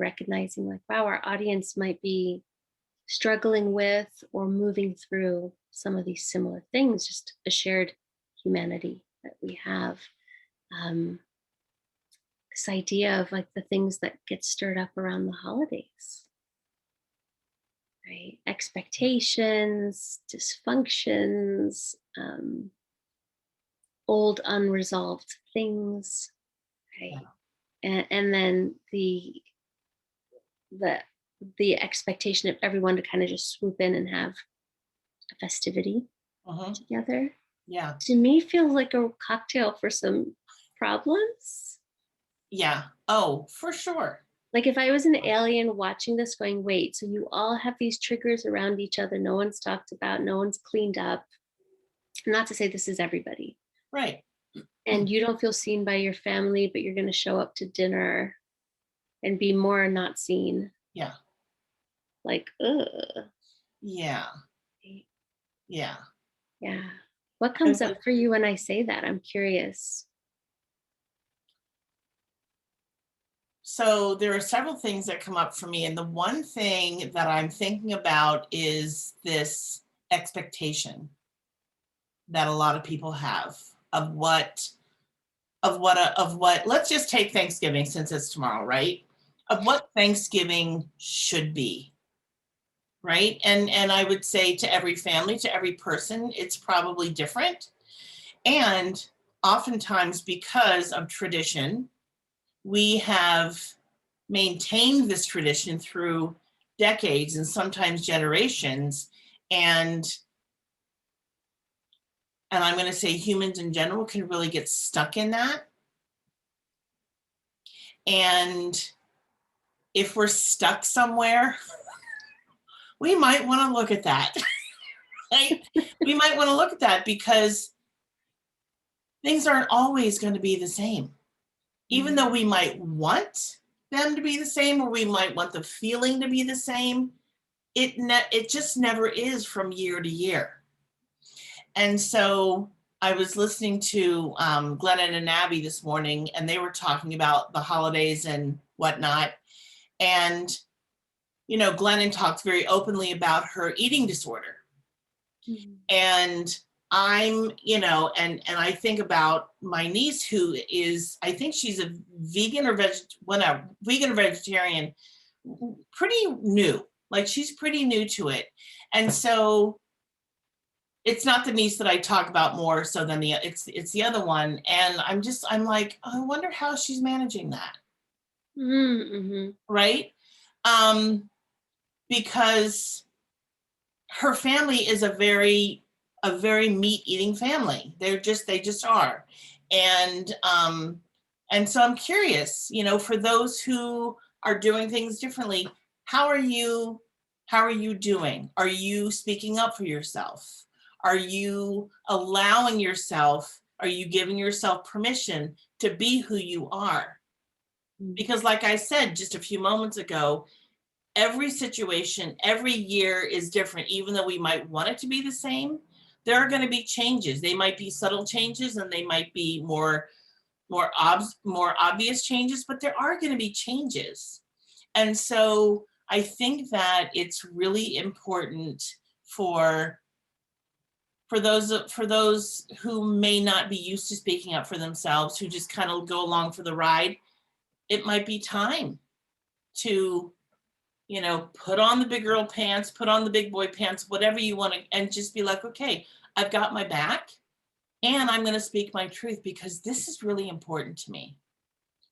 recognizing like, wow, our audience might be struggling with or moving through some of these similar things, just a shared humanity that we have. Um, this idea of like the things that get stirred up around the holidays, right? Expectations, dysfunctions, old unresolved things, right? Yeah. And then the the expectation of everyone to kind of just swoop in and have a festivity Mhm. together, Yeah. to me feels like a cocktail for some problems. Yeah. Oh, for sure. Like if I was an alien watching this going, wait, so you all have these triggers around each other, no one's talked about, no one's cleaned up. Not to say this is everybody. Right. And you don't feel seen by your family, but you're going to show up to dinner and be more not seen. Yeah. Like, ugh. Yeah. Yeah. Yeah. What I comes up would for you when I say that? I'm curious. so there are several things that come up for me, and the one thing that I'm thinking about is this expectation that a lot of people have of what let's just take Thanksgiving since it's tomorrow, right? Of what Thanksgiving should be, right? And I would say to every family, to every person, it's probably different. And oftentimes, because of tradition, we have maintained this tradition through decades and sometimes generations. And I'm going to say humans in general can really get stuck in that. And if we're stuck somewhere, we might want to look at that. Right? We might want to look at that because things aren't always going to be the same. Even though Mm, we might want them to be the same, or we might want the feeling to be the same, it just never is from year to year. And so I was listening to Glennon and Abby this morning, and they were talking about the holidays and whatnot. And Glennon talked very openly about her eating disorder. mm, And and I think about my niece who is, I think she's a vegan or whatever, vegan or vegetarian, pretty new. Like she's pretty new to it. And so it's not the niece that I talk about more so than it's the other one. And I'm like, oh, I wonder how she's managing that. mhm, Right. Um, because her family is a very meat eating family. They just are. And so I'm curious, for those who are doing things differently, how are you how are you doing? Are you speaking up for yourself? Are you allowing yourself, are you giving yourself permission to be who you are? mm, Because like I said just a few moments ago, every situation, every year is different, even though we might want it to be the same. There are going to be changes. They might be subtle changes and they might be more obvious changes, but there are going to be changes. And so I think that it's really important for for those who may not be used to speaking up for themselves, who just kind of go along for the ride. It might be time to put on the big girl pants, put on the big boy pants, whatever you want to, and just be like, okay, I've got my back and I'm going to speak my truth because this is really important to me.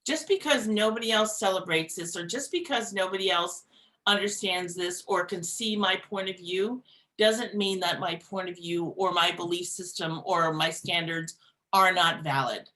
Just because nobody else celebrates this, or just because nobody else understands this or can see my point of view, doesn't mean that my point of view or my belief system or my standards are not valid.